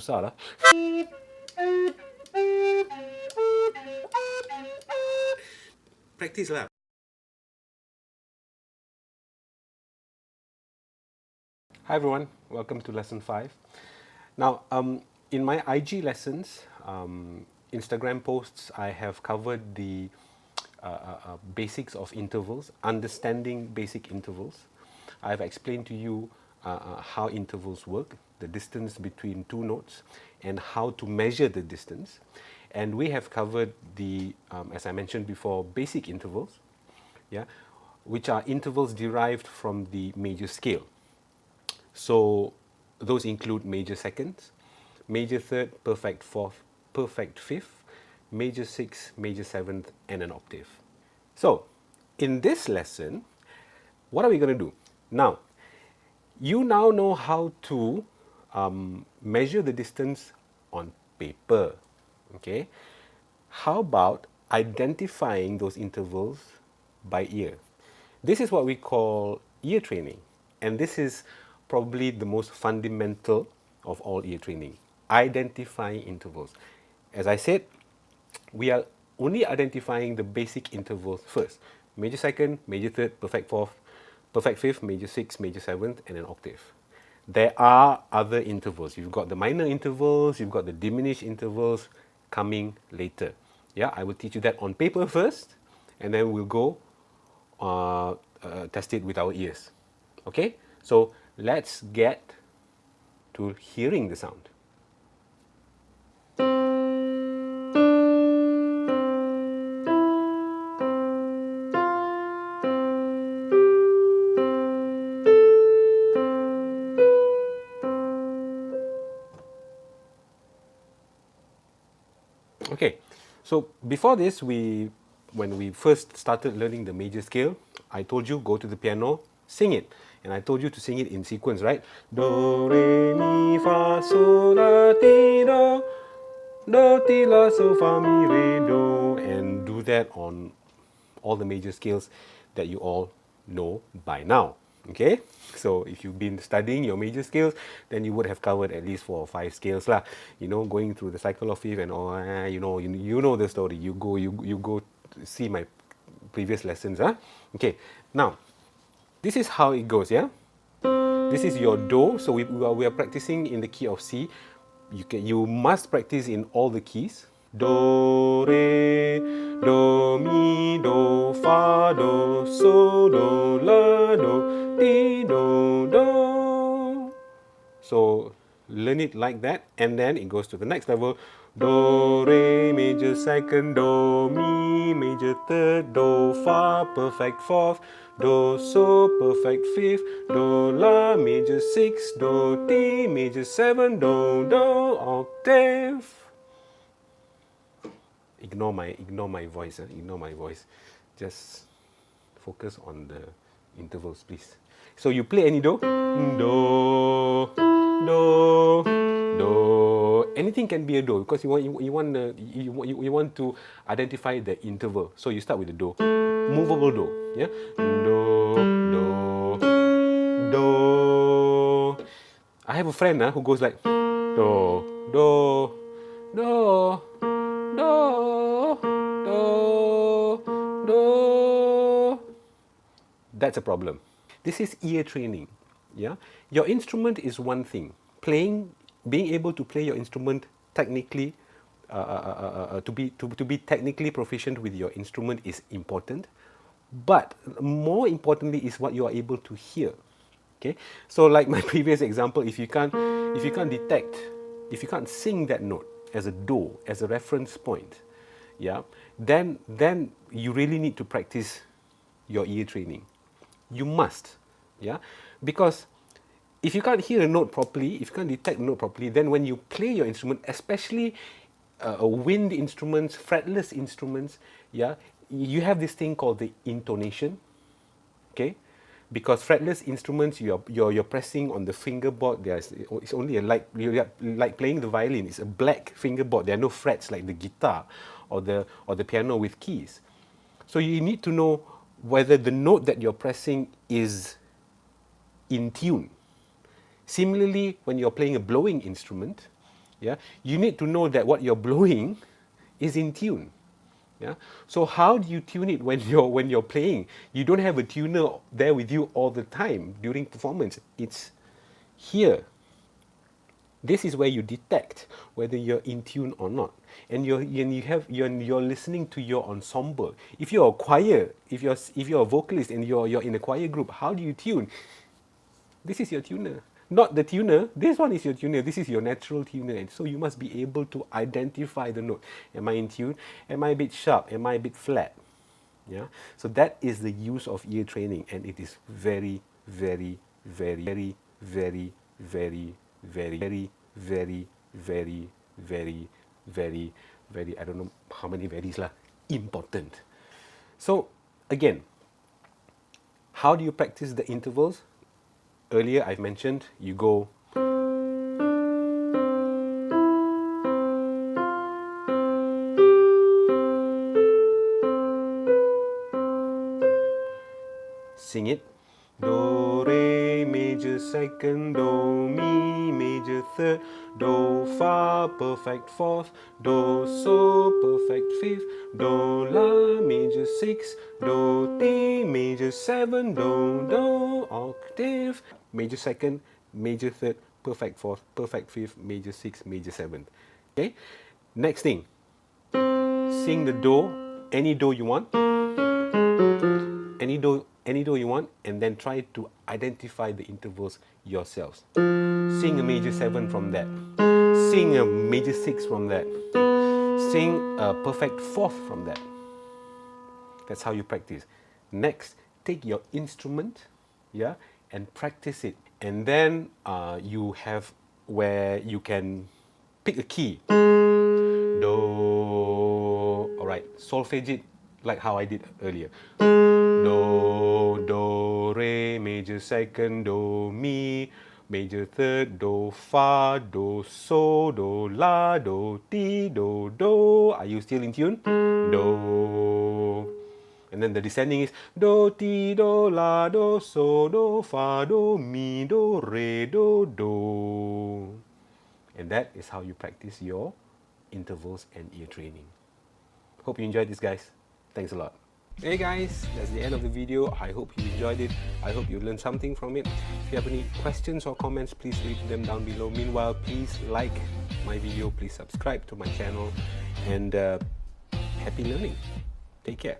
susah lah. Practice lah. Hi everyone, welcome to lesson 5. Now, in my IG lessons, Instagram posts, I have covered the basics of intervals, understanding basic intervals. I have explained to you how intervals work, the distance between two notes, and how to measure the distance. And we have covered the, as I mentioned before, basic intervals, yeah, which are intervals derived from the major scale. So those include major seconds, major third, perfect fourth, perfect fifth, major sixth, major seventh, and an octave. So in this lesson, what are we going to do? Now, you now know how to measure the distance on paper. Okay? How about identifying those intervals by ear? This is what we call ear training. And this is probably the most fundamental of all ear training, identifying intervals. As I said, we are only identifying the basic intervals first. Major second, major third, perfect fourth, perfect fifth, major sixth, major seventh, and an octave. There are other intervals. You've got the minor intervals, you've got the diminished intervals coming later. Yeah, I will teach you that on paper first, and then we'll go test it with our ears. Okay, so let's get to hearing the sound. Okay, so before this, when we first started learning the major scale, I told you go to the piano, sing it. And I told you to sing it in sequence, right? Do, re, mi, fa, sol, la, ti, do, ti, la, so, fa, mi, re, do. And do that on all the major scales that you all know by now. Okay, so if you've been studying your major scales, then you would have covered at least 4 or 5 scales lah. You know, going through the cycle of fifth and all. You know the story. You go see my previous lessons, huh? Okay, now this is how it goes. Yeah, this is your do. So we are practicing in the key of C. You must practice in all the keys. Do, re, do, mi, do, fa, do, so, do, la, do, ti, do. So learn it like that, and then it goes to the next level. Do, re, major second, do, mi, major third, do, fa, perfect fourth, do, so, perfect fifth, do, la, major sixth, do, ti, major seven, do, octave. Ignore my voice. Ignore my voice. Just focus on the intervals, please. So you play any do, do, do, do. Anything can be a do because you want to identify the interval. So you start with the do, movable do. Yeah, do, do. I have a friend who goes like do, do, do. Do. That's a problem. This is ear training. Yeah, your instrument is one thing. Being able to play your instrument technically, to be technically proficient with your instrument is important. But more importantly is what you are able to hear. Okay, so like my previous example, if you can't sing that note as a do, as a reference point, yeah, then you really need to practice your ear training. You must, yeah, because if you can't hear a note properly, if you can't detect a note properly, then when you play your instrument, especially wind instruments, fretless instruments, yeah, you have this thing called the intonation, okay? Because fretless instruments, you're pressing on the fingerboard. It's only like playing the violin. It's a black fingerboard. There are no frets like the guitar or the piano with keys. So you need to know whether the note that you're pressing is in tune. Similarly, when you're playing a blowing instrument, Yeah, you need to know that what you're blowing is in tune. Yeah. So how do you tune it when you're playing? You don't have a tuner there with you all the time during performance. It's here. This is where you detect whether you're in tune or not, and you're listening to your ensemble. If you're a choir, if you're a vocalist and you're in a choir group, how do you tune? This is your tuner, not the tuner. This one is your tuner. This is your natural tuner, and so you must be able to identify the note. Am I in tune? Am I a bit sharp? Am I a bit flat? Yeah. So that is the use of ear training, and it is very, very, very, very, very, very, very, very, very, very, very, very, very, I don't know how many varies lah, important. So again, how do you practice the intervals? Earlier I've mentioned you go sing it. Do, re, major second, do, mi, major third, do, fa, perfect fourth, do, so, perfect fifth, do, la, major sixth, do, ti, major seven, do, octave, major second, major third, perfect fourth, perfect fifth, major sixth, major seventh. Okay? Next thing, sing the do, any do you want, any do you want, and then try to identify the intervals yourselves. Sing a major 7 from that. Sing a major 6 from that. Sing a perfect 4th from that. That's how you practice. Next, take your instrument, yeah, and practice it. And then you have where you can pick a key. Do, all right, solfege it like how I did earlier. Do, do, re, major second, do, mi, major third, do, fa, do, so, do, la, do, ti, do. Are you still in tune? Do. And then the descending is do, ti, do, la, do, so, do, fa, do, mi, do, re, do. And that is how you practice your intervals and ear training. Hope you enjoyed this, guys. Thanks a lot. Hey guys, that's the end of the video. I hope you enjoyed it. I hope you learned something from it. If you have any questions or comments, please leave them down below. Meanwhile, please like my video, please subscribe to my channel, and happy learning. Take care.